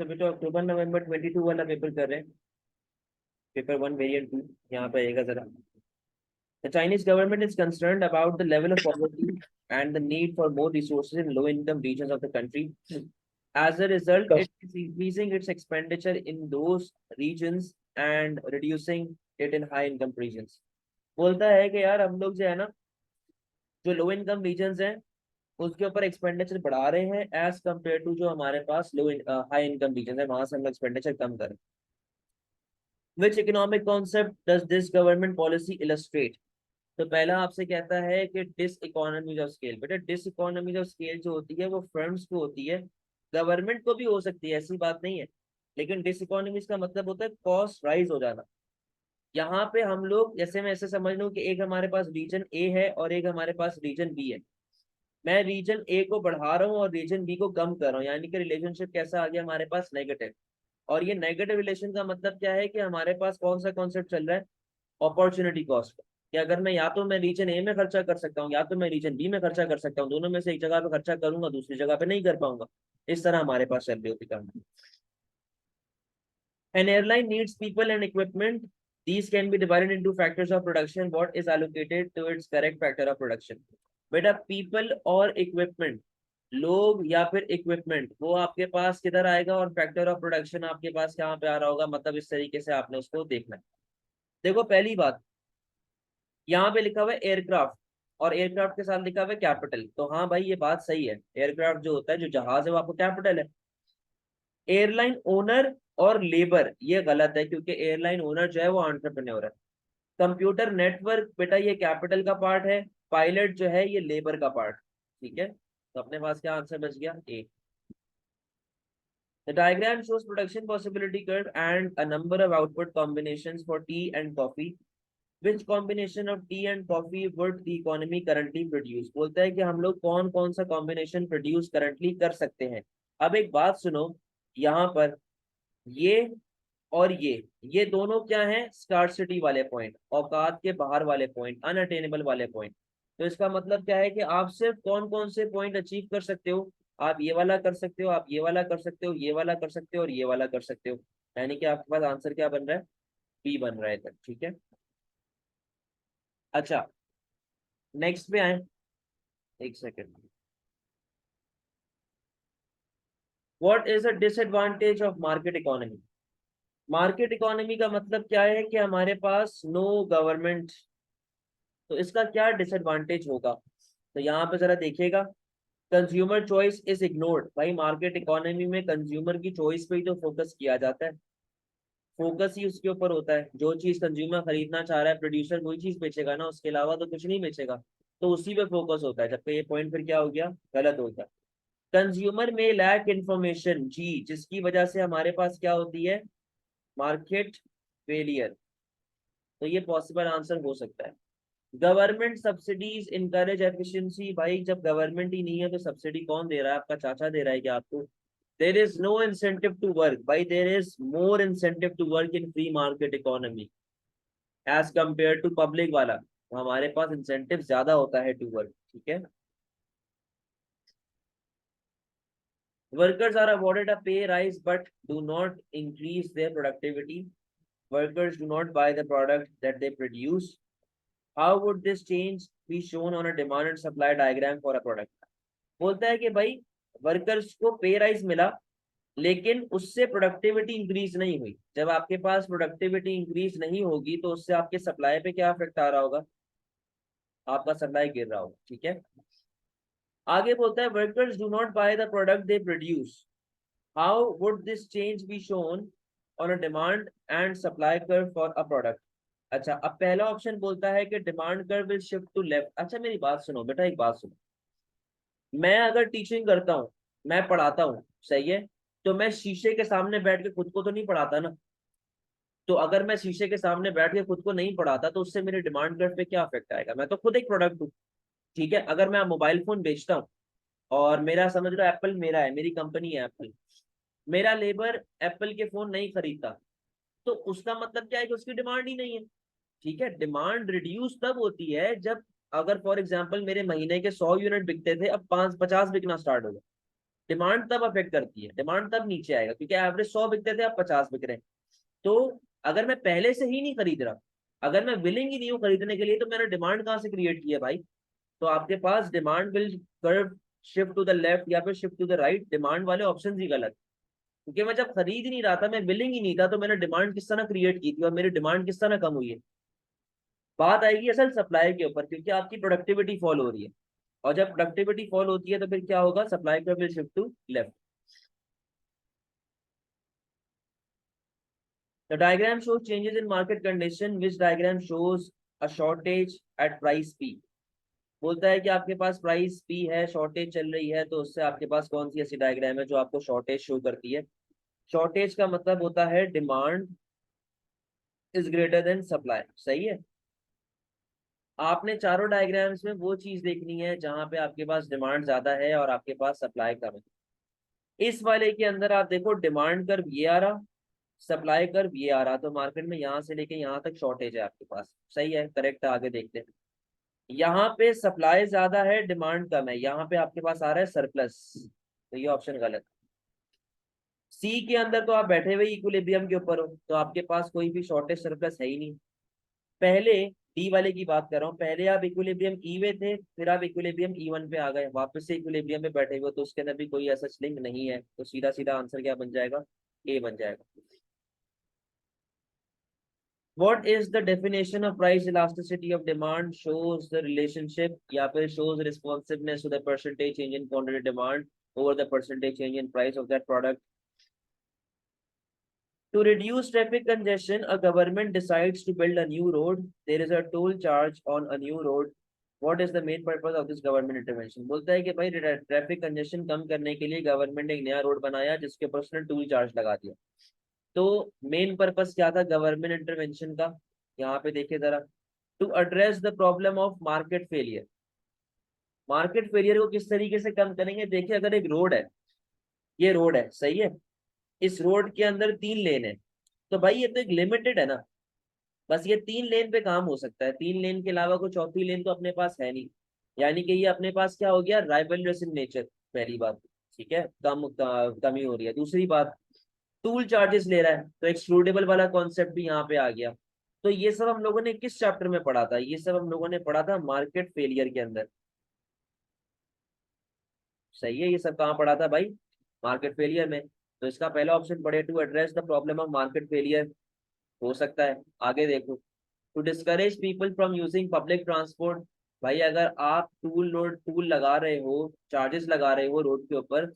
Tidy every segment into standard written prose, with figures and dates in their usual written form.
तो बेटा अक्टूबर नवंबर 22 वाला पेपर कर रहे हैं, पेपर 1 वेरिएंट 2 यहाँ पे आएगा जरा। The Chinese government is concerned about the level of poverty and the need for more resources in low-income regions of the country. As a result, it is increasing its expenditure in those regions and reducing it in high-income regions. बोलता है कि यार हम लोग जो है ना, जो लो इनकम रीजन्स हैं उसके ऊपर एक्सपेंडिचर बढ़ा रहे हैं एज कम्पेयर टू जो हमारे पास लो हाई इनकम रीजन है, वहां से हम एक्सपेंडिचर कम करें। Which economic concept does this government policy illustrate? तो पहला आपसे कहता है कि डिस इकोनॉमीज ऑफ स्केल। बेटा डिस इकोनॉमीज ऑफ स्केल जो होती है वो फर्म्स को होती है, गवर्नमेंट को भी हो सकती है, ऐसी बात नहीं है, लेकिन डिस इकोनॉमीज का मतलब होता है कॉस्ट राइज हो जाना। यहाँ पे हम लोग जैसे मैं ऐसे समझ लूँ कि एक हमारे पास रीजन ए है और एक हमारे पास रीजन बी है, मैं रीजन ए को बढ़ा रहा हूँ और रीजन बी को कम कर रहा हूँ, यानी कि रिलेशनशिप कैसा आ गया हमारे पास, नेगेटिव। और ये नेगेटिव रिलेशन का मतलब क्या है कि हमारे पास कौन सा कॉन्सेप्ट चल रहा है, अपॉर्चुनिटी कॉस्ट। कि अगर मैं या तो मैं रीजन ए में खर्चा कर सकता हूँ या तो मैं रीजन बी में खर्चा कर सकता हूँ, दोनों में से एक जगह पे खर्चा करूंगा दूसरी जगह पे नहीं कर पाऊंगा। इस तरह हमारे पास चल रही होती काम। An airline needs people and equipment. These can be divided into factors of production. What is allocated to its correct factor of production? बेटा people और equipment, लोग या फिर equipment, वो आपके पास किधर आएगा और factor of production आपके पास कहाँ पे आ रहा होगा, मतलब इस तरीके से आपने उसको देखना है। देखो पहली बात, यहाँ पे लिखा हुआ है एयरक्राफ्ट और एयरक्राफ्ट के साथ लिखा हुआ है कैपिटल, तो हाँ भाई ये बात सही है, एयरक्राफ्ट जो होता है जो जहाज है वो आपको कैपिटल है। एयरलाइन ओनर और लेबर ये गलत है, क्योंकि एयरलाइन ओनर जो है वो एंटरप्रेन्योर है। कंप्यूटर नेटवर्क बेटा ये कैपिटल का पार्ट है, पायलट जो है ये लेबर का पार्ट। ठीक है, तो अपने पास क्या आंसर बच गया, ए। The diagram shows production possibility curve and a number of output combinations for tea and coffee. Which combination of tea and coffee would the economy currently produce? बोलता है कि हम लोग कौन कौन सा कॉम्बिनेशन प्रोड्यूस करंटली कर सकते हैं। अब एक बात सुनो, यहाँ पर ये और ये दोनों क्या हैं, स्कार्सिटी वाले पॉइंट, औकात के बाहर वाले पॉइंट, अनअटेनेबल वाले पॉइंट। तो इसका मतलब क्या है कि आप सिर्फ कौन कौन से पॉइंट अचीव कर सकते हो, आप ये वाला कर सकते हो, आप ये वाला कर सकते हो, ये वाला कर सकते हो और ये वाला कर सकते हो, यानी कि आपके पास आंसर क्या बन रहा है, बी बन रहा है तक। ठीक है, अच्छा नेक्स्ट पे आए, एक second. What is a disadvantage of market economy? Market economy का मतलब क्या है कि हमारे पास नो गवर्नमेंट, तो इसका क्या डिसएडवांटेज होगा, तो यहाँ पे जरा देखिएगा। Consumer choice is ignored. भाई मार्केट इकोनॉमी में कंज्यूमर की चॉइस पे ही तो फोकस किया जाता है, फोकस ही उसके ऊपर होता है, जो चीज कंज्यूमर खरीदना चाह रहा है प्रोड्यूसर वही चीज बेचेगा ना, उसके अलावा तो कुछ नहीं बेचेगा, तो उसी पे फोकस होता है, जबकि ये पॉइंट फिर क्या हो गया, गलत हो गया। कंज्यूमर में लैक इंफॉर्मेशन, जी, जिसकी वजह से हमारे पास क्या होती है, मार्केट फेलियर, तो ये पॉसिबल आंसर हो सकता है। गवर्नमेंट सब्सिडीज इनकरेज एफिशिएंसी, भाई जब गवर्नमेंट ही नहीं है तो सब्सिडी कौन दे रहा है, आपका चाचा दे रहा है क्या आपको? There is no incentive to work, भाई there is more incentive to work in free market economy as compare to public वाला, तो हमारे पास इंसेंटिव ज्यादा होता है टू वर्क। ठीक है, वर्कर्स आर अवॉर्डेड अ पे rise but do not increase their productivity, workers do not buy the product that they produce, how would this change be shown on a demand and supply diagram for a product? बोलता है कि भाई workers को पे rise मिला लेकिन उससे productivity increase नहीं हुई, जब आपके पास प्रोडक्टिविटी इंक्रीज नहीं होगी तो उससे आपके सप्लाई पे क्या इफेक्ट आ रहा होगा, आपका सप्लाई गिर रहा होगा। ठीक है, आगे बोलता है workers do not buy the product they produce, how would this change be shown on a demand and supply curve for a product? अच्छा, अब पहला ऑप्शन बोलता है कि demand curve will shift to left. अच्छा मेरी बात सुनो बेटा, एक बात सुनो, मैं अगर टीचिंग करता हूँ, मैं पढ़ाता हूँ, सही है, तो मैं शीशे के सामने बैठ के खुद को तो नहीं पढ़ाता ना, तो अगर मैं शीशे के सामने बैठ के खुद को नहीं पढ़ाता तो उससे मेरे डिमांड कर्व पे क्या इफेक्ट आएगा, मैं तो खुद एक प्रोडक्ट हूँ। ठीक है, अगर मैं मोबाइल फोन बेचता हूँ और मेरा समझ लो एप्पल मेरा है, मेरी कंपनी है एप्पल, मेरा लेबर एप्पल के फोन नहीं खरीदता, तो उसका मतलब क्या है कि उसकी डिमांड ही नहीं है। ठीक है, डिमांड रिड्यूस तब होती है जब, अगर फॉर एग्जाम्पल मेरे महीने के 100 यूनिट बिकते थे अब 550 बिकना स्टार्ट हो गए, डिमांड तब अफेक्ट करती है, डिमांड तब नीचे आएगा, क्योंकि एवरेज 100 बिकते थे, अब 50 बिक रहे हैं। तो अगर मैं पहले से ही नहीं खरीद रहा, अगर मैं विलिंग ही नहीं हूँ खरीदने के लिए, तो मैंने डिमांड कहाँ से क्रिएट की है भाई? तो आपके पास demand will curve shift to the left या फिर shift to the right, demand वाले ऑप्शन ही गलत, क्योंकि मैं जब खरीद ही नहीं रहा था, मैं विलिंग ही नहीं था, तो मैंने डिमांड किस तरह क्रिएट की थी और मेरी डिमांड किस तरह कम हुई है? बात आएगी असल सप्लाई के ऊपर, क्योंकि आपकी प्रोडक्टिविटी फॉल हो रही है, और जब प्रोडक्टिविटी फॉल होती है तो फिर क्या होगा, supply curve will shift to left. The diagram shows changes in market condition. Which diagram shows a shortage at price P? बोलता है कि आपके पास प्राइस P है, शॉर्टेज चल रही है, तो उससे आपके पास कौन सी ऐसी डायग्राम है जो आपको शॉर्टेज शो करती है? शॉर्टेज का मतलब होता है demand is greater than supply, सही है। आपने चारों डायग्राम्स में वो चीज देखनी है जहां पे आपके पास डिमांड ज्यादा है और आपके पास सप्लाई कम है। इस वाले के अंदर आप देखो, डिमांड कर्व ये आ रहा, सप्लाई कर्व ये आ रहा, तो मार्केट में यहाँ से लेके यहाँ तक शॉर्टेज है आपके पास, सही है, करेक्ट है। आगे देखते हैं, यहाँ पे सप्लाई ज्यादा है, डिमांड कम है, यहाँ पे आपके पास आ रहा है सरप्लस, तो ये ऑप्शन गलत। सी के अंदर तो आप बैठे हुए इक्विलिब्रियम के ऊपर हो, तो आपके पास कोई भी शॉर्टेज सरप्लस है ही नहीं। पहले डी वाले की बात कर रहा हूँ, पहले आप इक्विलिब्रियम ई में थे, फिर आप इक्विलिब्रियम ई वन पे आ गए, वापस से इक्विलिब्रियम में बैठे हुए, तो उसके अंदर भी कोई ऐसा लिंक नहीं है, तो सीधा सीधा आंसर क्या बन जाएगा, ए बन जाएगा। What is the definition of price elasticity of demand? Shows the relationship या फिर shows responsiveness to the percentage change in quantity demand over the percentage change in price of that product. To reduce traffic congestion, a government decides to build a new road. There is a toll charge on a new road. What is the main purpose of this government intervention? बोलता है कि भाई traffic congestion कम करने के लिए government ने एक नया रोड बनाया जिसके ऊपर उसने टूल चार्ज लगा दिया। तो मेन पर्पस क्या था गवर्नमेंट इंटरवेंशन का, यहाँ पे देखिए जरा, to address the problem of market failure. Market failure को किस तरीके से कम करेंगे? देखिए, अगर एक रोड है, ये रोड है, सही है, इस रोड के अंदर 3 लेन है, तो भाई ये तो एक लिमिटेड है ना, बस ये 3 लेन पे काम हो सकता है, 3 लेन के अलावा कोई चौथी लेन तो अपने पास है नहीं, यानी कि ये अपने पास क्या हो गया, राइवलरस इन नेचर, पहली बात, ठीक है, कमी हो रही है। दूसरी बात, टूल चार्जेस ले रहा है, तो एक्सक्लूडेबल वाला कॉन्सेप्ट भी यहाँ पे आ गया। तो ये सब हम लोगों ने किस चैप्टर में पढ़ा था? ये सब हम लोगों ने पढ़ा था मार्केट फेलियर के अंदर, सही है, ये सब कहाँ पढ़ा था भाई, मार्केट फेलियर में। तो इसका पहला ऑप्शन पढ़े, to address the problem of market failure, हो सकता है। आगे देखो, to discourage people from using public transport. भाई अगर आप टूल लगा रहे हो, चार्जेस लगा रहे हो रोड के ऊपर,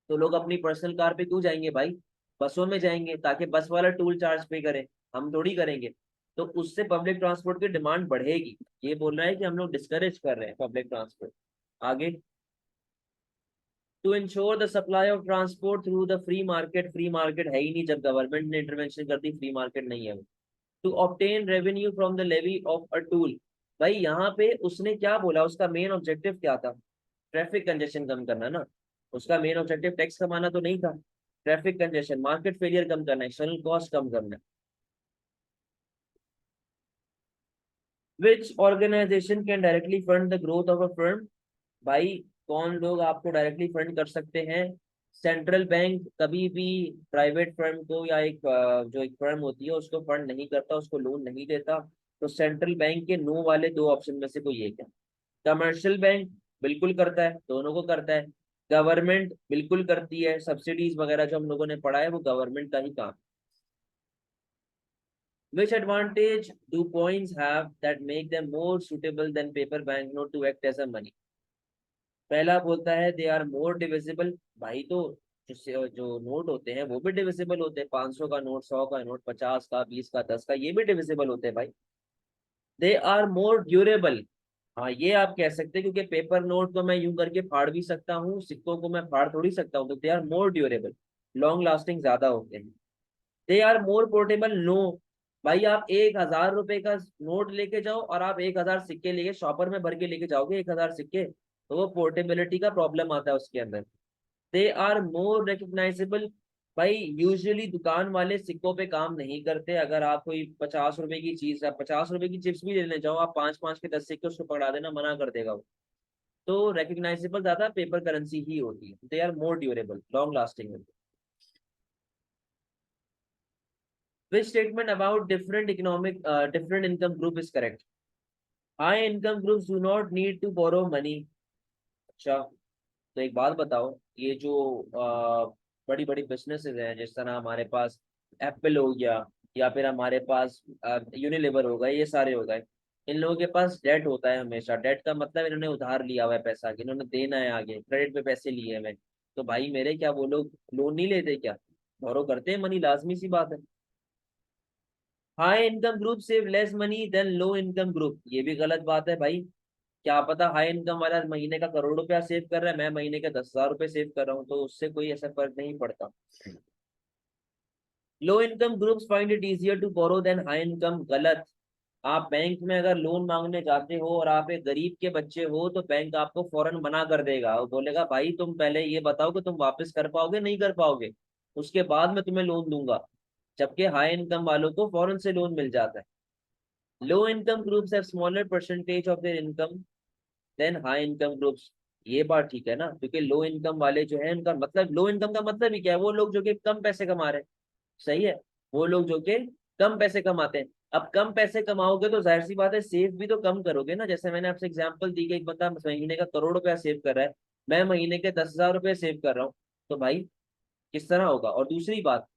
तो लोग अपनी पर्सनल कार पे क्यों जाएंगे भाई, बसों में जाएंगे, ताकि बस वाला टूल चार्ज पे करे, हम थोड़ी करेंगे। तो उससे पब्लिक ट्रांसपोर्ट की डिमांड बढ़ेगी, ये बोल रहा है कि हम लोग डिस्करेज कर रहे हैं पब्लिक ट्रांसपोर्ट। आगे, to ensure the supply of transport through the free market, free market है ही नहीं, जब गवर्नमेंट ने इंटरवेंशन कर दी, फ्री मार्केट नहीं है वो। To obtain revenue from the levy of a tool. भाई यहाँ पे उसने क्या बोला, उसका मेन ऑब्जेक्टिव क्या था, ट्रैफिक कंजेशन कम करना ना, उसका मेन ऑब्जेक्टिव टैक्स कमाना तो नहीं था, ट्रैफिक कंजेशन, मार्केट फेलियर कम करना, एक्सटर्नल कॉस्ट कम करना। Which organisation can directly fund the growth of a firm? भाई कौन लोग आपको डायरेक्टली फंड कर सकते हैं? सेंट्रल बैंक कभी भी प्राइवेट फर्म को या एक जो एक फर्म होती है उसको फंड नहीं करता, उसको लोन नहीं देता। तो सेंट्रल बैंक के नो वाले 2 ऑप्शन में से कोई एक है। कमर्शियल बैंक बिल्कुल करता है, दोनों को करता है। गवर्नमेंट बिल्कुल करती है, सब्सिडीज वगैरह जो हम लोगों ने पढ़ा है वो गवर्नमेंट का ही काम। Which advantage do coins have that make them more suitable than paper banknote to act as a money? पहला बोलता है दे आर मोर डिविजिबल। भाई तो जो नोट होते हैं वो भी डिविजिबल होते हैं, 500 का नोट, 100 का नोट, 50 का, 20 का, 10 का, ये भी डिविजिबल होते हैं भाई। They are more durable. हाँ ये आप कह सकते हैं, क्योंकि पेपर नोट को मैं यूं करके फाड़ भी सकता हूँ, सिक्कों को मैं फाड़ थोड़ी सकता हूँ, तो they are more durable, long lasting ज्यादा होते हैं। They are more portable, no. भाई आप 1,000 रुपए का नोट लेके जाओ और आप 1,000 सिक्के लेके शॉपर में भर के लेके जाओगे 1,000 सिक्के, तो वो पोर्टेबिलिटी का प्रॉब्लम आता है उसके अंदर। They are more recognisable. भाई यूजुअली दुकान वाले सिक्कों पे काम नहीं करते, अगर आप कोई 50 रुपए की चीज है, 50 रुपए की चिप्स भी लेने जाओ आप, 5-5 के 10 सिक्के, उसको पकड़ा देना, मना कर देगा वो। तो रिकग्नाइजेबल ज्यादा पेपर करेंसी ही होती है, they are more durable, long lasting. Which statement about different income group is correct? High income groups do not need to borrow money. अच्छा, तो एक बात बताओ, ये जो बड़ी बड़ी बिजनेसेस हैं, जिस तरह हमारे पास एप्पल हो गया, या फिर हमारे पास यूनिलीवर हो गए, ये सारे हो गए, इन लोगों के पास डेट होता है हमेशा। डेट का मतलब इन्होंने उधार लिया हुआ है पैसा, कि इन्होंने देना है आगे, क्रेडिट पे पैसे लिए हैं। तो भाई मेरे, क्या वो लोग लोन नहीं लेते क्या? बोरो करते हैं मनी, लाजमी सी बात है। High income group save less money than low income group, ये भी गलत बात है भाई। क्या पता हाई इनकम वाला महीने का करोड़ रुपया सेव कर रहा है, मैं महीने के 10,000 रुपये सेव कर रहा हूँ, तो उससे कोई ऐसा फर्क नहीं पड़ता। Low income groups find it easier to borrow than high income, गलत। आप बैंक में अगर लोन मांगने जाते हो और आप एक गरीब के बच्चे हो, तो बैंक आपको फौरन मना कर देगा, वो बोलेगा भाई तुम पहले ये बताओ कि तुम वापस कर पाओगे नहीं कर पाओगे, उसके बाद मैं तुम्हें लोन दूंगा। जबकि हाई इनकम वालों को फौरन से लोन मिल जाता है। Low income groups have smaller percentage of their income than high income groups, ये बात ठीक है ना, क्योंकि लो इनकम वाले जो है, उनका मतलब, लो इनकम का मतलब ही क्या है, वो लोग जो कि कम पैसे कमा रहे हैं। सही है, वो लोग जो कि कम पैसे कमाते हैं। अब कम पैसे कमाओगे तो जाहिर सी बात है सेव भी तो कम करोगे ना। जैसे मैंने आपसे एग्जांपल दी कि एक बंदा महीने का करोड़ रुपया सेव कर रहा है, मैं महीने के 10,000 रुपये सेव कर रहा हूँ, तो भाई किस तरह होगा? और दूसरी बात,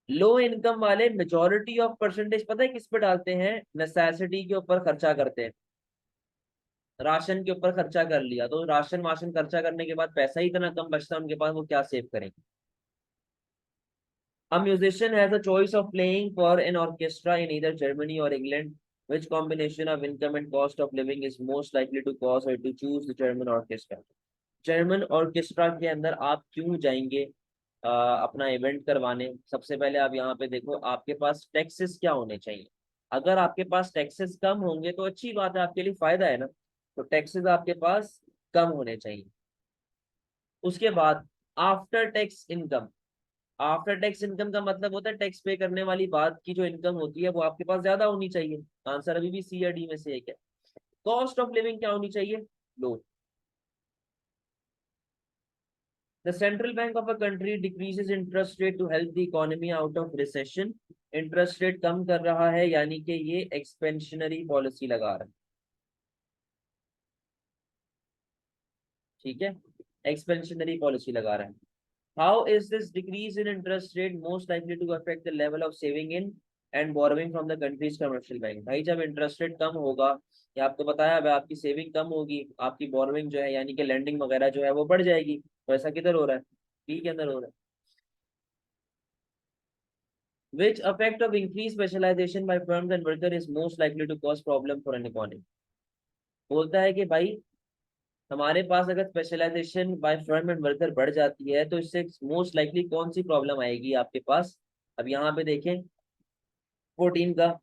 लो इनकम वाले मेजोरिटी ऑफ परसेंटेज पता है किस पे डालते हैं? नेसेसिटी के ऊपर खर्चा करते हैं, राशन के ऊपर खर्चा कर लिया, तो राशन वाशन खर्चा करने के बाद पैसा ही इतना कम बचता है उनके पास, वो क्या सेव करेंगे? A musician has a choice of playing for an orchestra in either Germany or England. Which combination of income and cost of living is most likely to cause her to choose the German orchestra? German orchestra के अंदर आप क्यों जाएंगे अपना event करवाने? सबसे पहले आप यहाँ पे देखो, आपके पास टैक्सेस क्या होने चाहिए। अगर आपके पास टैक्सेस कम होंगे तो अच्छी बात है, आपके लिए फायदा है ना। तो टैक्सेस आपके पास कम होने चाहिए। उसके बाद after tax income, after tax income का मतलब होता है टैक्स पे करने वाली बात की जो इनकम होती है वो आपके पास ज्यादा होनी चाहिए। आंसर अभी भी सी या डी में से एक है। कॉस्ट ऑफ लिविंग क्या होनी चाहिए? लो। The central bank of a country decreases interest rate to help the economy out of recession. Interest rate कम कर रहा है, यानी कि ये एक्सपेंशनरी पॉलिसी लगा रहा है। ठीक है, एक्सपेंशनरी पॉलिसी लगा रहा है। How is this decrease in interest rate most likely to affect the level of saving in and borrowing from the country's commercial bank? भाई जब इंटरेस्ट रेट कम होगा, या आपको बताया, अब आपकी सेविंग कम होगी, आपकी बोरोइंग जो है यानी कि लेंडिंग वगैरह जो है वो बढ़ जाएगी। तो ऐसा किधर हो रहा है? पी के अंदर हो रहा है। Which effect of increased specialization by firms and worker is most likely to cause problem for an economy? बोलता है कि भाई हमारे पास अगर specialisation by firm and worker बढ़ जाती है तो इससे मोस्ट लाइकली कौन सी प्रॉब्लम आएगी आपके पास? अब यहाँ पे देखें 14 का,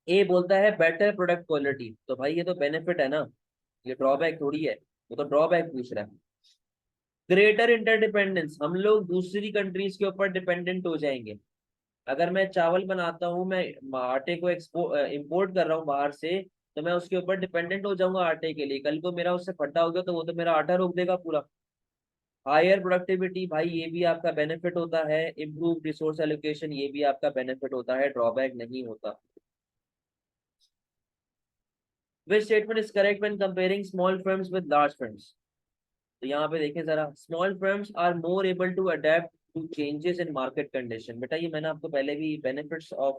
ए बोलता है बेटर प्रोडक्ट क्वालिटी, तो भाई ये तो बेनिफिट है ना, ये ड्रॉबैक थोड़ी है, वो तो ड्रॉबैक पूछ रहा है। ग्रेटर इंटरडिपेंडेंस, हम लोग दूसरी कंट्रीज के ऊपर डिपेंडेंट हो जाएंगे। अगर मैं चावल बनाता हूँ, मैं आटे को इंपोर्ट कर रहा हूँ बाहर से, तो मैं उसके ऊपर डिपेंडेंट हो जाऊंगा आटे के लिए। कल को मेरा उससे फटा हो गया तो वो तो मेरा आटा रोक देगा पूरा। हायर प्रोडक्टिविटी, भाई ये भी आपका बेनिफिट होता है। इम्प्रूव रिसोर्स एलोकेशन, ये भी आपका बेनिफिट होता है, ड्रॉबैक नहीं होता। Which statement is correct when comparing small firms with large firms? तो यहाँ पे देखें जरा, small firms are more able to adapt to changes in market condition. बेटा ये मैंने आपको पहले भी बेनिफिट्स ऑफ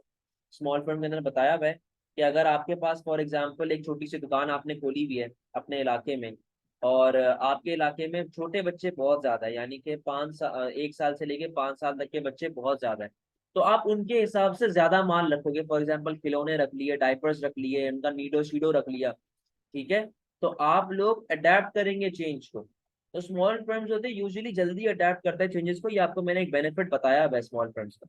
स्मॉल फर्म के अंदर बताया हुआ है, कि अगर आपके पास फॉर एग्जांपल एक छोटी सी दुकान आपने खोली हुई है अपने इलाके में, और आपके इलाके में छोटे बच्चे बहुत ज्यादा है, यानी कि 5 साल, 1 साल से लेके 5 साल तक के बच्चे बहुत ज्यादा है, तो आप उनके हिसाब से ज्यादा माल रखोगे। फॉर एग्जाम्पल खिलौने रख लिए, डायपर्स रख लिए, उनका नीडो शीडो रख लिया। ठीक है, तो आप लोग अडेप्ट करेंगे चेंज को। तो स्मॉल फर्म्स होते हैं यूजुअली जल्दी अडेप्ट करते हैं चेंजेस को, ये आपको मैंने एक बेनिफिट बताया है स्मॉल फर्म्स का।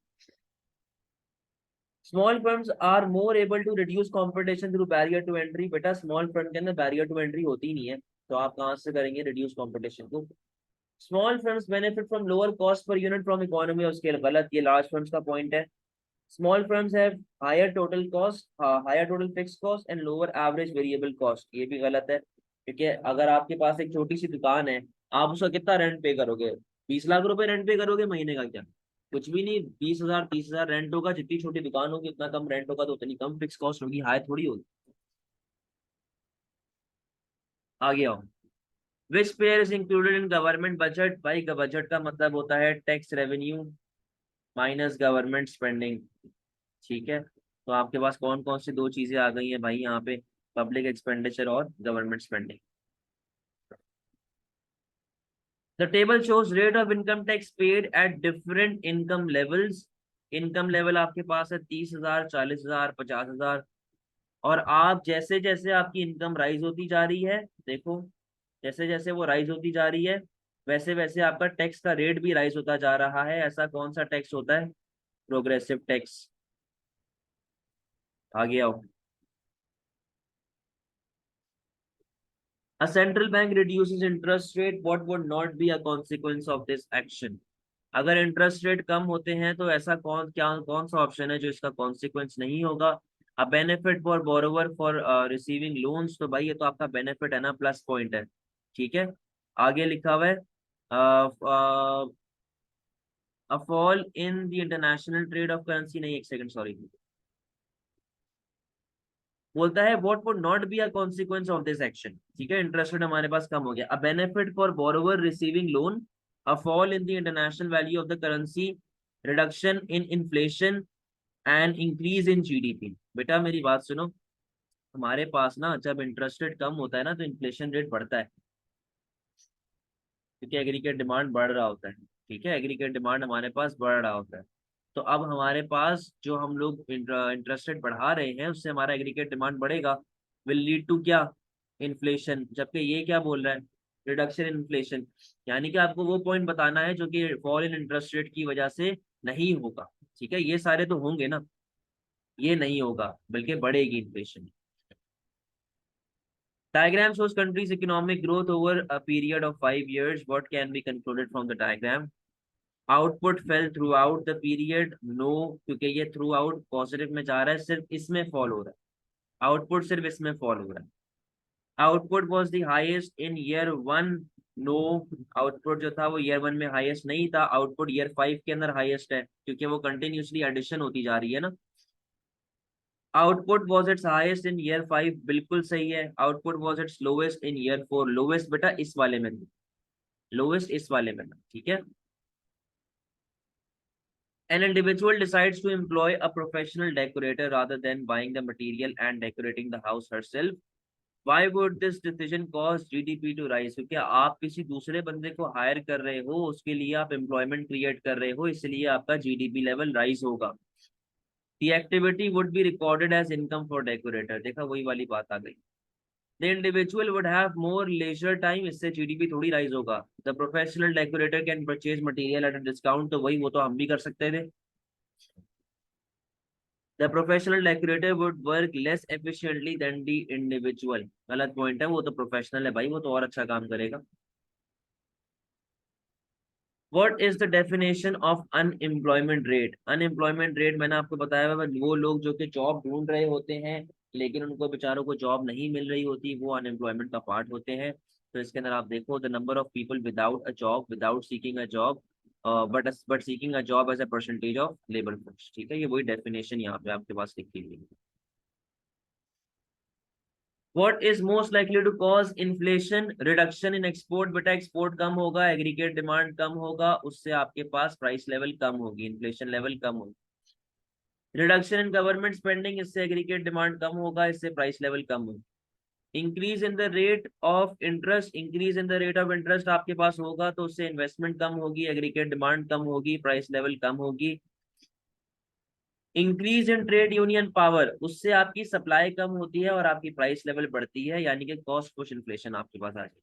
Small firms are more able to reduce competition through barrier to entry. बेटा स्मॉल फर्म के अंदर बैरियर टू एंट्री होती नहीं है, तो आप कहाँ से करेंगे रिड्यूस कंपटीशन को? Small firms benefit from lower cost per unit from economy of scale, गलत, ये लार्ज फर्म्स का पॉइंट है। Small firms have higher total cost, higher total fix cost and lower average variable cost, ये भी गलत है। क्योंकि अगर आपके पास एक छोटी सी दुकान है, आप उसका कितना रेंट पे करोगे? 20 लाख रुपए रेंट पे करोगे महीने का क्या? कुछ भी नहीं, 20 हजार 30 हजार रेंट होगा। जितनी छोटी दुकान होगी उतना कम रेंट होगा, तो उतनी कम फिक्स कॉस्ट होगी, हाई थोड़ी होगी। आगे आओ। Which pair is included in government budget? भाई बजट का मतलब होता है tax revenue minus government spending. ठीक है, तो आपके पास कौन कौन सी दो चीजें आ गई हैं भाई यहाँ पे? पब्लिक एक्सपेंडिचर और government spending. The table shows rate of income tax paid at different income levels. Income level आपके पास है 30 हजार, 40 हजार, 50 हजार। और आप जैसे जैसे आपकी इनकम राइज होती जा रही है, देखो, जैसे जैसे वो राइज होती जा रही है वैसे वैसे आपका टैक्स का रेट भी राइज होता जा रहा है। ऐसा कौन सा टैक्स होता है? Progressive tax. आगे आओ। A central bank reduces interest rate. What would not be a consequence of this action? अगर इंटरेस्ट रेट कम होते हैं तो ऐसा कौन सा ऑप्शन है जो इसका कॉन्सिक्वेंस नहीं होगा? अ benefit for borrower for receiving loans, तो भाई ये तो आपका बेनिफिट है ना, प्लस पॉइंट है। ठीक है, आगे लिखा हुआ है a fall in the international trade of currency, नहीं एक सेकंड सॉरी, बोलता है what would not be a consequence of this action. ठीक है, इंटरेस्ट रेट हमारे पास कम हो गया। A benefit for borrower receiving loan, a fall in the international value of the currency, reduction in inflation and increase in GDP. बेटा मेरी बात सुनो, हमारे पास ना जब इंटरेस्ट रेट कम होता है ना तो इन्फ्लेशन रेट बढ़ता है, क्योंकि एग्रीगेट डिमांड बढ़ रहा होता है। ठीक है, एग्रीगेट डिमांड हमारे पास बढ़ रहा होता है। तो अब हमारे पास जो हम लोग इंटरेस्ट रेट बढ़ा रहे हैं उससे हमारा एग्रीगेट डिमांड बढ़ेगा, विल लीड टू क्या? इन्फ्लेशन। जबकि ये क्या बोल रहा है? Reduction in inflation. यानी कि आपको वो पॉइंट बताना है जो कि फॉल इन इंटरेस्ट रेट की वजह से नहीं होगा। ठीक है, ये सारे तो होंगे ना, ये नहीं होगा बल्कि बढ़ेगी inflation. Diagram shows country's economic growth over a period of 5 years. What can be concluded from the diagram? Output fell throughout the period. No, क्योंकि ये throughout पॉजिटिव में जा रहा है, सिर्फ इसमें फॉल हो रहा है। आउटपुट सिर्फ इसमें फॉल हो रहा है। Output was the highest in year one. No, output जो था वो ईयर वन में हाईएस्ट नहीं था, आउटपुट ईयर फाइव के अंदर हाईएस्ट है, क्योंकि वो कंटिन्यूसली एडिशन होती जा रही है ना। Output was it's highest in year five, बिल्कुल सही है। Output was it's lowest in year four, lowest बेटा इस वाले में, लोवेस्ट इस वाले में। ठीक है, an individual decides to employ a professional decorator rather than buying the material and decorating the house herself. Why would this decision cause GDP to rise? क्योंकि आप किसी दूसरे बंदे को हायर कर रहे हो, उसके लिए आप एम्प्लॉयमेंट क्रिएट कर रहे हो, इसलिए आपका जीडीपी लेवल राइज होगा। The activity would be recorded as income for decorator। देखा, वही वाली बात आ गई। The individual would have more leisure time, इससे जीडीपी थोड़ी राइज होगा। The professional decorator can purchase material at a discount, तो वही, वो तो हम भी कर सकते थे। The professional decorator would work less efficiently than the individual। गलत पॉइंट है, वो तो प्रोफेशनल है भाई, वो तो और अच्छा काम करेगा। What is the definition of unemployment rate? Unemployment rate मैंने आपको बताया हुआ है, वो लोग जो कि जॉब ढूंढ रहे होते हैं लेकिन उनको बेचारों को जॉब नहीं मिल रही होती, वो अनएम्प्लॉयमेंट का पार्ट होते हैं। तो इसके अंदर आप देखो, the number of people without a job, without seeking a job, but seeking a job as a percentage of labour force. ठीक है, ये वही डेफिनेशन यहाँ पे आपके पास लिखी हुई है। What is most likely to cause inflation? Reduction in export। बेटा एक्सपोर्ट कम होगा, एग्रीगेट डिमांड कम होगा, उससे आपके पास प्राइस लेवल कम होगी, इन्फ्लेशन लेवल कम होगी। रिडक्शन इन गवर्नमेंट स्पेंडिंग, इससे एग्रीगेट डिमांड कम होगा, इससे प्राइस लेवल कम होगी। Increase in the rate of interest, increase in the rate of interest आपके पास होगा तो उससे इन्वेस्टमेंट कम होगी, एग्रीगेट डिमांड कम होगी, प्राइस लेवल कम होगी। Increase in trade union power, उससे आपकी सप्लाई कम होती है और आपकी प्राइस लेवल बढ़ती है, यानी कि कॉस्ट पुश इन्फ्लेशन आपके पास आ जाए।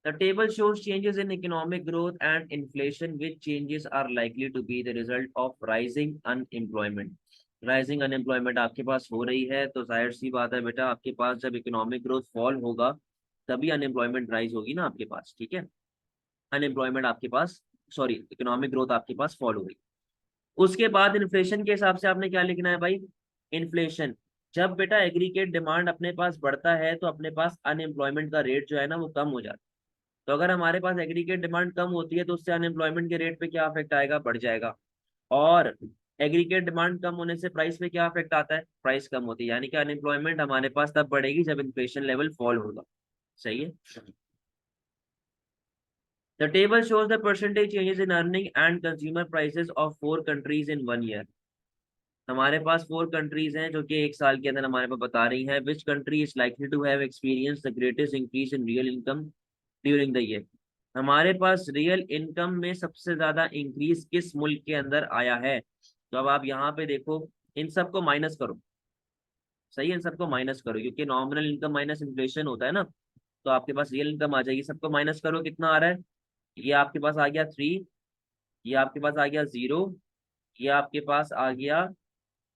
The table shows changes in economic growth and inflation. Which changes are likely to be the result of rising unemployment? Rising unemployment आपके पास हो रही है तो जाहिर सी बात है बेटा, आपके पास जब इकोनॉमिक ग्रोथ फॉल होगा तभी अनएम्प्लॉयमेंट राइज होगी ना आपके पास। ठीक है, अनएम्प्लॉयमेंट आपके पास, सॉरी, इकोनॉमिक ग्रोथ आपके पास फॉल हो गई। उसके बाद इन्फ्लेशन के हिसाब से आपने क्या लिखना है भाई? इन्फ्लेशन। जब बेटा एग्रीगेट डिमांड अपने पास बढ़ता है तो अपने पास अनएम्प्लॉयमेंट का रेट जो है ना वो कम हो जाता है। तो अगर हमारे पास एग्रीगेट डिमांड कम होती है तो उससे अनएम्प्लॉयमेंट के रेट पे क्या इफेक्ट आएगा, बढ़ जाएगा। और एग्रीगेट डिमांड कम होने से प्राइस पे क्या इफेक्ट आता है, प्राइस कम होती है, यानी कि अनएम्प्लॉयमेंट हमारे पास तब बढ़ेगी जब इन्फ्लेशन लेवल फॉल होगा। सही है। The table shows the percentage changes in earning and consumer prices of 4 countries in 1 year. हमारे पास 4 कंट्रीज हैं जो कि एक साल के अंदर हमारे पास बता रही हैं which country is likely to have experience the greatest increase in real income during the year. हमारे पास रियल इनकम में सबसे ज्यादा इंक्रीज किस मुल्क के अंदर आया है। तो अब आप यहाँ पे देखो, इन सबको माइनस करो। सही है, इन सबको माइनस करो क्योंकि नॉमिनल इनकम माइनस इन्फ्लेशन होता है ना। तो आपके पास रियल इनकम आ जाएगी, सबको माइनस करो, कितना आ रहा है। ये आपके पास आ गया 3, ये आपके पास आ गया 0, ये आपके पास आ गया।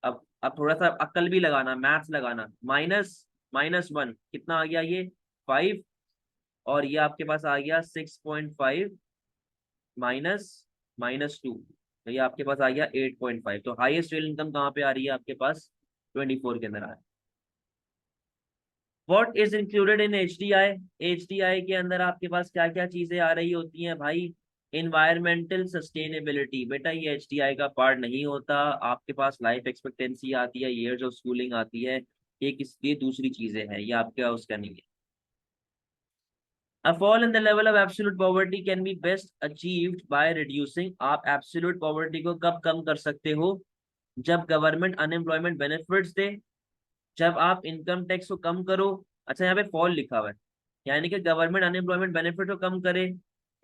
अब थोड़ा सा अक्ल भी लगाना, मैथ्स लगाना, -1 कितना आ गया ये 5। और ये आपके पास आ गया 6.5 माइनस -2, तो ये आपके पास आ गया 8.5। तो हाईएस्ट रियल इनकम कहाँ पे आ रही है आपके पास, 24 के अंदर आ रहा है। What is included in HDI। HDI के अंदर आपके पास क्या क्या चीजें आ रही होती हैं भाई। इन्वायरमेंटल सस्टेनेबिलिटी, बेटा ये HDI का पार्ट नहीं होता। आपके पास लाइफ एक्सपेक्टेंसी आती है, ईयर्स ऑफ स्कूलिंग आती है, ये दूसरी चीजें हैं, ये आपका उसका नहीं है। A fall in the level of absolute poverty can be best achieved by reducing। आप absolute poverty को कब कम कर सकते हो, जब गवर्नमेंट अनएम्प्लॉयमेंट बेनिफिट्स दे, जब आप इनकम टैक्स को कम करो। अच्छा यहाँ पे फॉल लिखा हुआ है, यानी कि गवर्नमेंट अनएम्प्लॉयमेंट बेनिफिट को कम करे,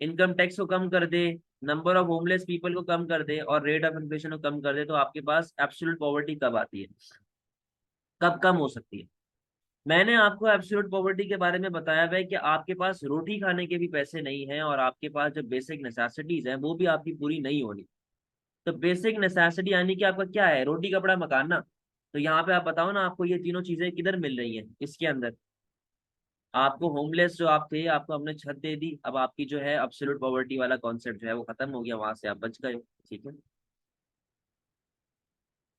इनकम टैक्स को कम कर दे, नंबर ऑफ होमलेस पीपल को कम कर दे और रेट ऑफ इन्फ्लेशन को कम कर दे, तो आपके पास एब्सोल्यूट पॉवर्टी कब आती है, कब कम हो सकती है। मैंने आपको एब्सोल्यूट पॉवर्टी के बारे में बताया हुआ है कि आपके पास रोटी खाने के भी पैसे नहीं हैं और आपके पास जो बेसिक नेसेसिटीज हैं वो भी आपकी पूरी नहीं होनी। तो बेसिक नेसेसिटी यानी कि आपका क्या है, रोटी कपड़ा मकान ना। तो यहाँ पे आप बताओ ना, आपको ये तीनों चीजें किधर मिल रही हैं इसके अंदर। आपको होमलेस जो आप थे, आपको हमने छत दे दी, अब आपकी जो है एब्सोल्यूट पॉवर्टी वाला कॉन्सेप्ट जो है वो खत्म हो गया, वहां से आप बच गए। ठीक है।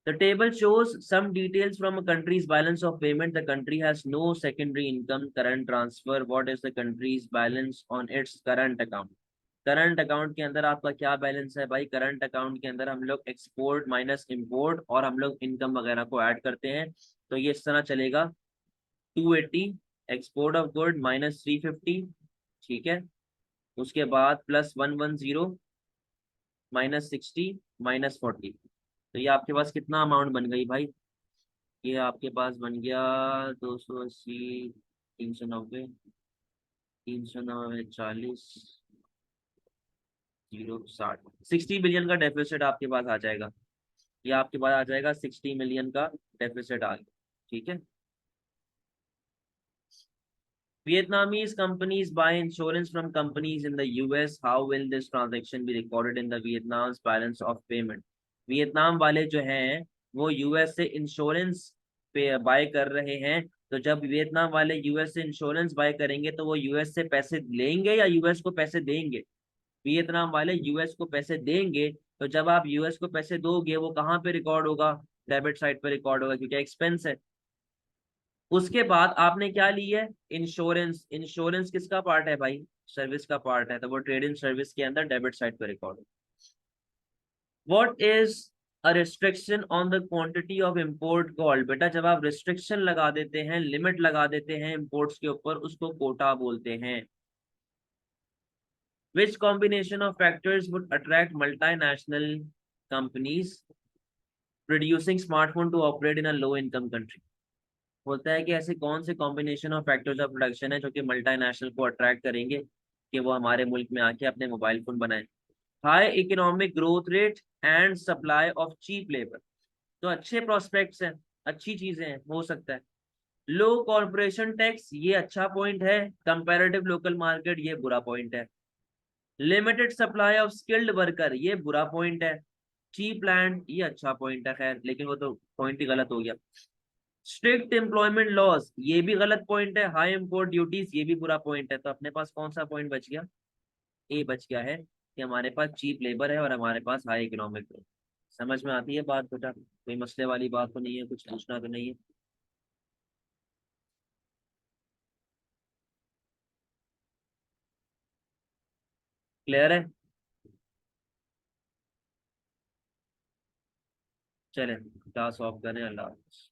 The table shows some details from a country's balance of payment. The country has no secondary income, current transfer. What is the country's balance on its current account? Current account के अंदर आपका क्या बैलेंस है भाई। Current account के अंदर हम लोग एक्सपोर्ट माइनस इंपोर्ट और हम लोग इनकम वगैरह को ऐड करते हैं। तो ये इस तरह चलेगा, 280 एक्सपोर्ट ऑफ गुड -350, ठीक है। उसके बाद +110 -60 -40। तो ये आपके पास कितना अमाउंट बन गई भाई, ये आपके पास बन गया 280, 390, 390 40, 060, 60 बिलियन का डेफिसिट आपके पास आ जाएगा। ये आपके पास आ जाएगा 60 मिलियन का डेफिसिट आ गया। ठीक है। Vietnamese companies buy insurance from companies in the US. How will this transaction be recorded in the Vietnam's balance of payment? Vietnam वाले जो हैं वो यूएस से इंश्योरेंस पे बाय कर रहे हैं। तो जब वियतनाम वाले यूएस से इंश्योरेंस बाय करेंगे तो वो यूएस से पैसे लेंगे या यूएस को पैसे देंगे। वियतनाम वाले यूएस को पैसे देंगे। तो जब आप यूएस को पैसे दोगे वो कहाँ पे रिकॉर्ड होगा, डेबिट साइड पे रिकॉर्ड होगा क्योंकि एक्सपेंस है। उसके बाद आपने क्या ली है, इंश्योरेंस। इंश्योरेंस किसका पार्ट है भाई, सर्विस का पार्ट है, तो वो ट्रेड इन सर्विस के अंदर डेबिट साइड पे रिकॉर्ड है। What is a restriction on the quantity of import called. बेटा जब आप रिस्ट्रिक्शन लगा देते हैं, लिमिट लगा देते हैं इंपोर्ट्स के ऊपर, उसको कोटा बोलते हैं। Which combination of factors would attract multinational companies producing smartphone to operate in a low income country. होता है कि ऐसे कौन से combination of factors of production है जो कि मल्टीनेशनल को अट्रैक्ट करेंगे कि वो हमारे मुल्क में आके अपने मोबाइल फोन बनाए। High economic growth rate and supply of cheap labour. तो अच्छे प्रोस्पेक्ट्स हैं, अच्छी चीजें हैं, हो सकता है। लो कॉर्पोरेशन टैक्स, ये अच्छा पॉइंट है। कंपैरेटिव लोकल मार्केट, ये बुरा पॉइंट है। Limited supply of skilled worker, ये बुरा पॉइंट है। चीप लैंड, ये अच्छा पॉइंट है, खैर लेकिन वो तो पॉइंट ही गलत हो गया। स्ट्रिक्ट एम्प्लॉयमेंट लॉज, ये भी गलत पॉइंट है। हाई इम्पोर्ट ड्यूटीज, ये भी बुरा पॉइंट है। तो अपने पास कौन सा पॉइंट बच गया, ए बच गया है कि हमारे पास चीप लेबर है और हमारे पास हाई इकोनॉमिक ग्रोथ। समझ में आती है बात बेटा, कोई मसले वाली बात तो नहीं है, कुछ पूछना तो नहीं है। क्लियर है? चलें क्लास ऑफ करें, अल्लाह हाफ़िज़।